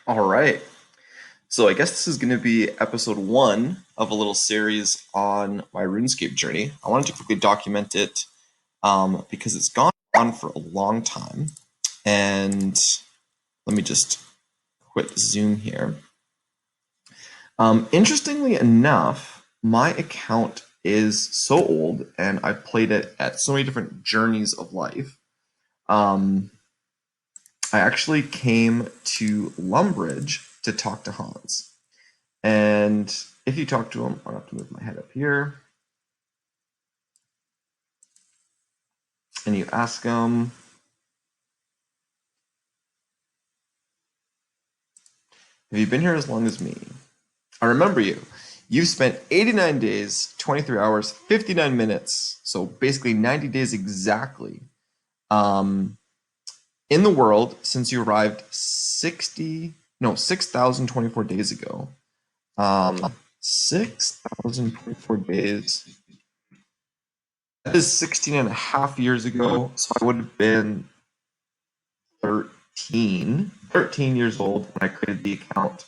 All right. So I guess this is going to be episode one of a little series on my RuneScape journey. I wanted to quickly document it because it's gone on for a long time. And let me just quit Zoom here. Interestingly enough, my account is so old and I've played it at so many different journeys of life. I actually came to Lumbridge to talk to Hans. And if you talk to him, I'll have to move my head up here. And you ask him, have you been here as long as me? I remember you. You've spent 89 days, 23 hours, 59 minutes, so basically 90 days exactly, in the world since you arrived 6,024 days ago. 6,024 days. That is 16 and a half years ago, so I would have been 13 years old when I created the account.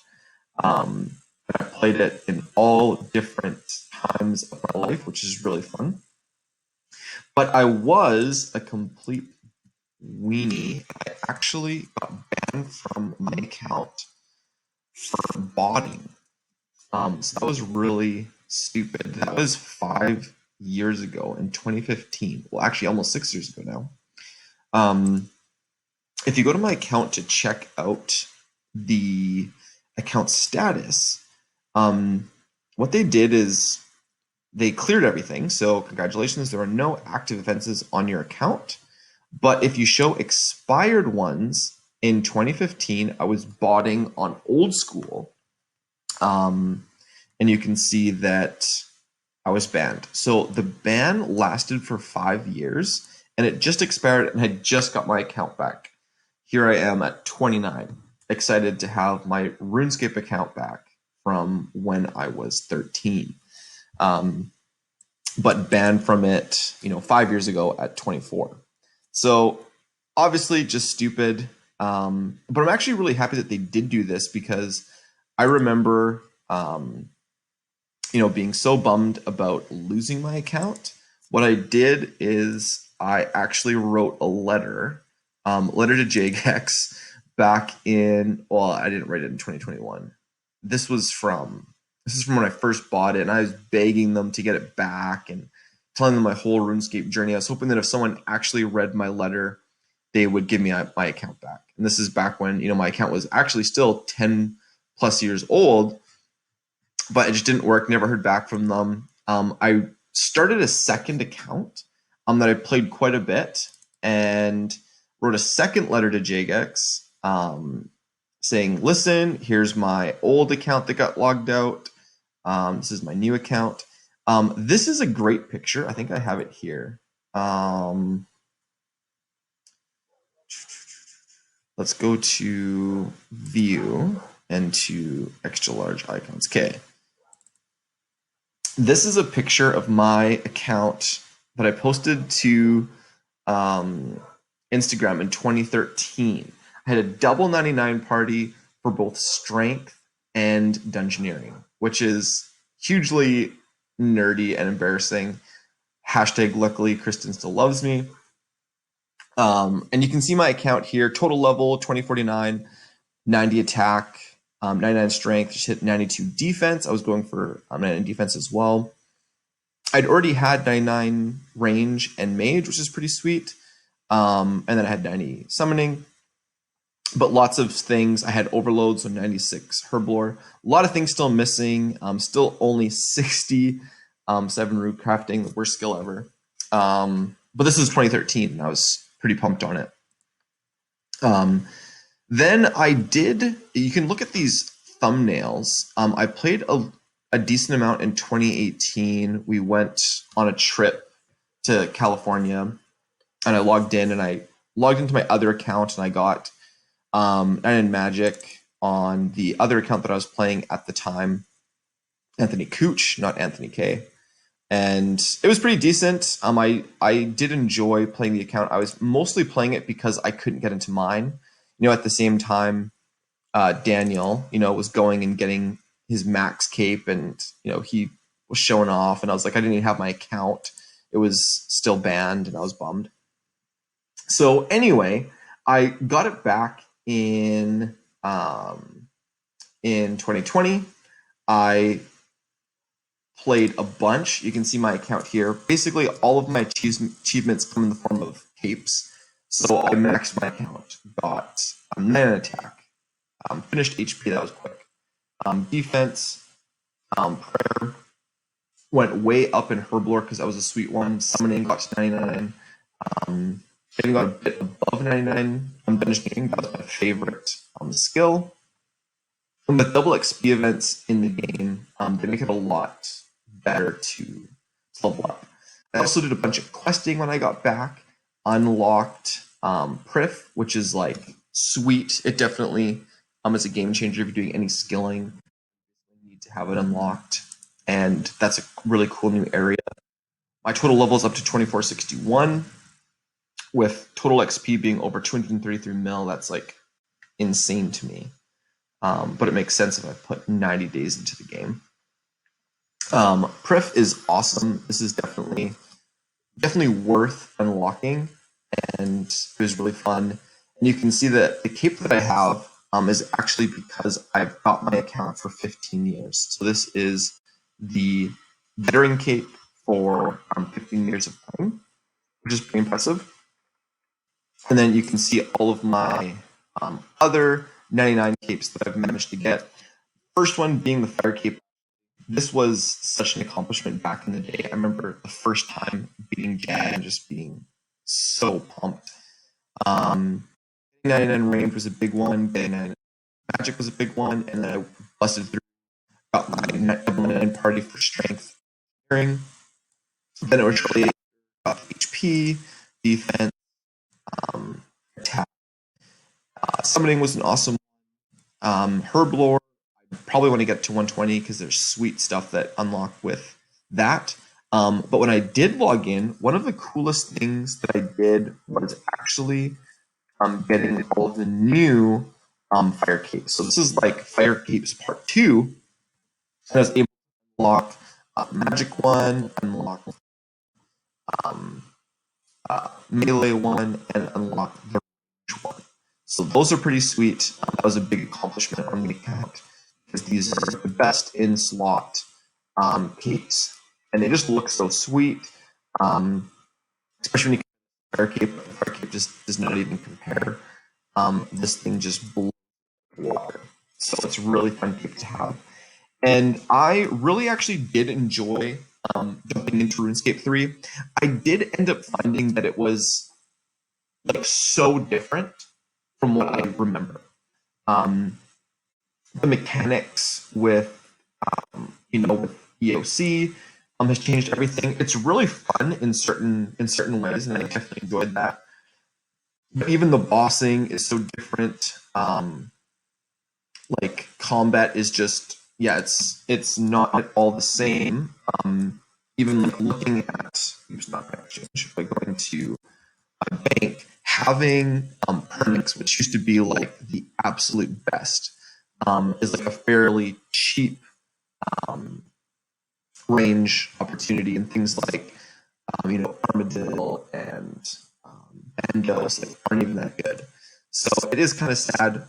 I played it in all different times of my life, which is really fun. But I was a complete weenie. I actually got banned from my account for botting. So that was really stupid. That was 5 years ago in 2015. Well, actually, almost 6 years ago now. If you go to my account to check out the account status, what they did is they cleared everything. So congratulations, there are no active offenses on your account. But if you show expired ones in 2015, I was botting on old school. And you can see that I was banned. So the ban lasted for 5 years and it just expired and I just got my account back. Here I am at 29, excited to have my RuneScape account back from when I was 13. But banned from it, 5 years ago at 24. So obviously just stupid. But I'm actually really happy that they did do this because I remember, being so bummed about losing my account. What I did is I actually wrote a letter to JGEX back in, well, I didn't write it in 2021. This is from when I first bought it, and I was begging them to get it back and telling them my whole RuneScape journey. I was hoping that if someone actually read my letter, they would give me my account back. And this is back when, my account was actually still 10 plus years old, but it just didn't work. Never heard back from them. I started a second account that I played quite a bit and wrote a second letter to JGEX saying, listen, here's my old account that got logged out. This is my new account. This is a great picture. I think I have it here. Let's go to view and to extra large icons. Okay. This is a picture of my account that I posted to Instagram in 2013. I had a double 99 party for both strength and dungeoneering, which is hugely nerdy and embarrassing. Hashtag luckily Kristen still loves me. And you can see my account here, total level 2049, 90 attack, 99 strength, just hit 92 defense. I was going for 99 defense as well. I'd already had 99 range and mage, which is pretty sweet. And then I had 90 summoning, but lots of things. I had overload, so 96 herblore. A lot of things still missing. Still only 67 root crafting, the worst skill ever. But this is 2013, and I was pretty pumped on it. Then I did, you can look at these thumbnails. I played a decent amount in 2018. We went on a trip to California and I logged in and I logged into my other account and I got 9 magic on the other account that I was playing at the time, AnthonyK, not Anthony K. And it was pretty decent. I did enjoy playing the account. I was mostly playing it because I couldn't get into mine. At the same time, Daniel, was going and getting his max cape, and he was showing off, and I was like, I didn't even have my account. It was still banned, and I was bummed. So anyway, I got it back in 2020. I played a bunch. You can see my account here. Basically, all of my achievements come in the form of capes. So I maxed my account, got 9 attack, finished HP, that was quick. Defense, prayer, went way up in herblore because that was a sweet one. Summoning got to 99. Getting got a bit above 99 on dungeoning, that was my favorite skill. And with double XP events in the game, they make it a lot better to level up. I also did a bunch of questing when I got back, unlocked Prif, which is like sweet. It definitely is a game changer if you're doing any skilling. You need to have it unlocked, and that's a really cool new area. My total level is up to 2461, with total XP being over 233 mil. That's like insane to me. But it makes sense if I put 90 days into the game. Prif is awesome. This is definitely worth unlocking, and it was really fun. And you can see that the cape that I have is actually because I've got my account for 15 years. So this is the veteran cape for 15 years of playing, which is pretty impressive. And then you can see all of my other 99 capes that I've managed to get. First one being the fire cape. This was such an accomplishment back in the day. I remember the first time beating Jag and just being so pumped. 99 range was a big one. 99 magic was a big one, and then I busted through. Got my 99 party for strength. Then it was really HP, defense, attack. Summoning was an awesome one. Herblore, I probably want to get to 120 because there's sweet stuff that unlock with that. But when I did log in, one of the coolest things that I did was actually getting all of the new fire capes. So this is like fire capes part 2. And I was able to unlock magic 1, unlock melee 1, and unlock the range 1. So those are pretty sweet. That was a big accomplishment on the account because these are the best in slot capes, and they just look so sweet. Especially when you compare fire cape, fire cape just does not even compare. This thing just blew water, so it's really fun cape to have. And I really actually did enjoy jumping into RuneScape 3. I did end up finding that it was like so different from what I remember. The mechanics with with EOC has changed everything. It's really fun in certain ways, and I definitely enjoyed that. But even the bossing is so different. Like combat is just it's not at all the same. Even like looking at not going to change, but going to a bank, having permits, which used to be like the absolute best, is like a fairly cheap range opportunity, and things like Armadillo and Bandos like, aren't even that good. So it is kind of sad.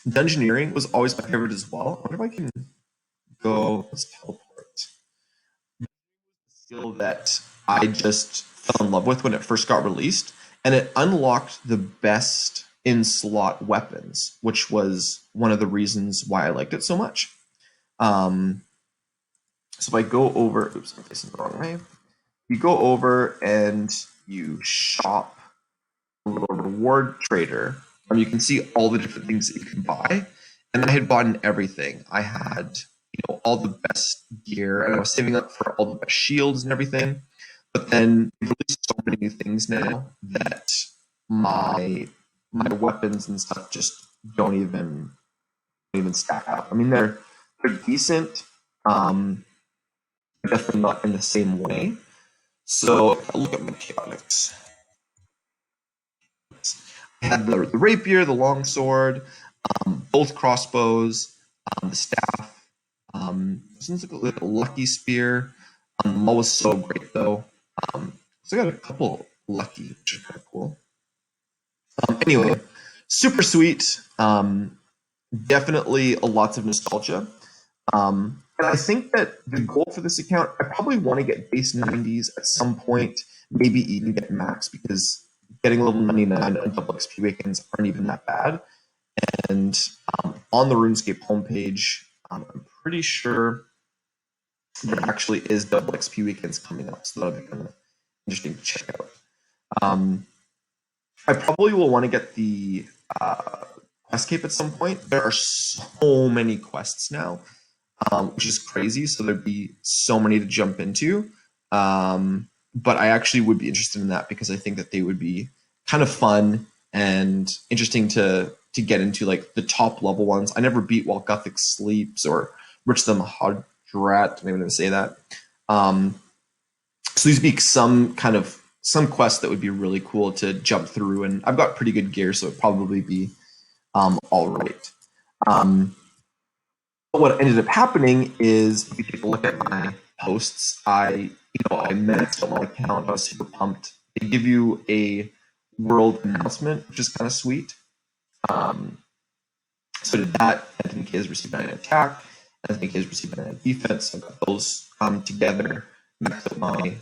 Dungeoneering was always my favorite as well. I wonder if I can go. Let's teleport. Skill that I just fell in love with when it first got released, and it unlocked the best in slot weapons, which was one of the reasons why I liked it so much. So if I go over, oops, I'm facing the wrong way. You go over and you shop a little reward trader. You can see all the different things that you can buy, and I had bought in everything. I had all the best gear, and I was saving up for all the best shields and everything. But then they've released so many new things now that my weapons and stuff just don't even stack up. I mean, they're decent, definitely not in the same way. So if I look at my chaotics, I had the rapier, the longsword, both crossbows, the staff. This one's like a lucky spear. The maul was so great though. So I got a couple lucky, which is kind of cool. Anyway, super sweet. Definitely lots of nostalgia. And I think that the goal for this account, I probably want to get base 90s at some point, maybe even get max, because getting level 99 and double XP weekends aren't even that bad. And on the RuneScape homepage, I'm pretty sure there actually is double XP weekends coming up, so that'll be kind of interesting to check out. I probably will want to get the quest cape at some point. There are so many quests now, which is crazy. So there'd be so many to jump into. But I actually would be interested in that because I think that they would be kind of fun and interesting to get into, like the top level ones. I never beat While Gothic Sleeps or Rich the Mahadrat. Maybe I'm going to say that. So these would be some quests that would be really cool to jump through, and I've got pretty good gear, so it'd probably be all right. But what ended up happening is, if you take a look at my posts, I maxed out my account. I was super pumped. They give you a world announcement, which is kind of sweet. So did that. AnthonyK has received 9 attack. AnthonyK has received 9 defense. So I got those together. Maxed out my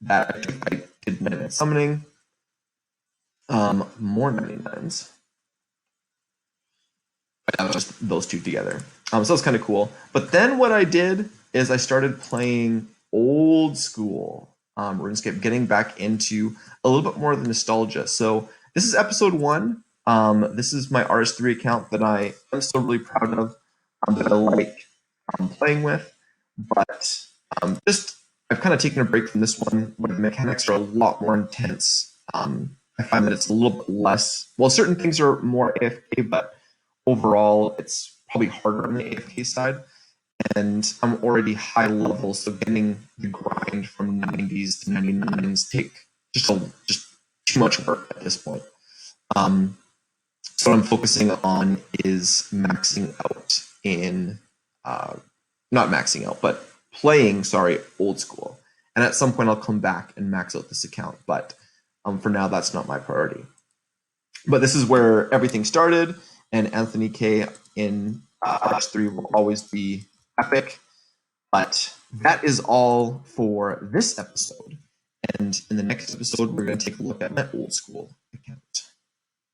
that I did 99 summoning. More 99s. But that was just those two together. So that's kind of cool. But then what I did is I started playing old school RuneScape, getting back into a little bit more of the nostalgia. So this is episode 1. This is my RS3 account that I am still really proud of, that I like playing with. But I've kind of taken a break from this one, where the mechanics are a lot more intense. I find that it's a little bit less. Well, certain things are more AFK, but overall, it's probably harder on the AFK side. And I'm already high level, so getting the grind from 90s to 99s take just too much work at this point. So what I'm focusing on is maxing out in, not maxing out, but playing, old school. And at some point I'll come back and max out this account. But for now, that's not my priority. But this is where everything started, and AnthonyK in RS3 will always be epic. But that is all for this episode. And in the next episode, we're going to take a look at my old school account.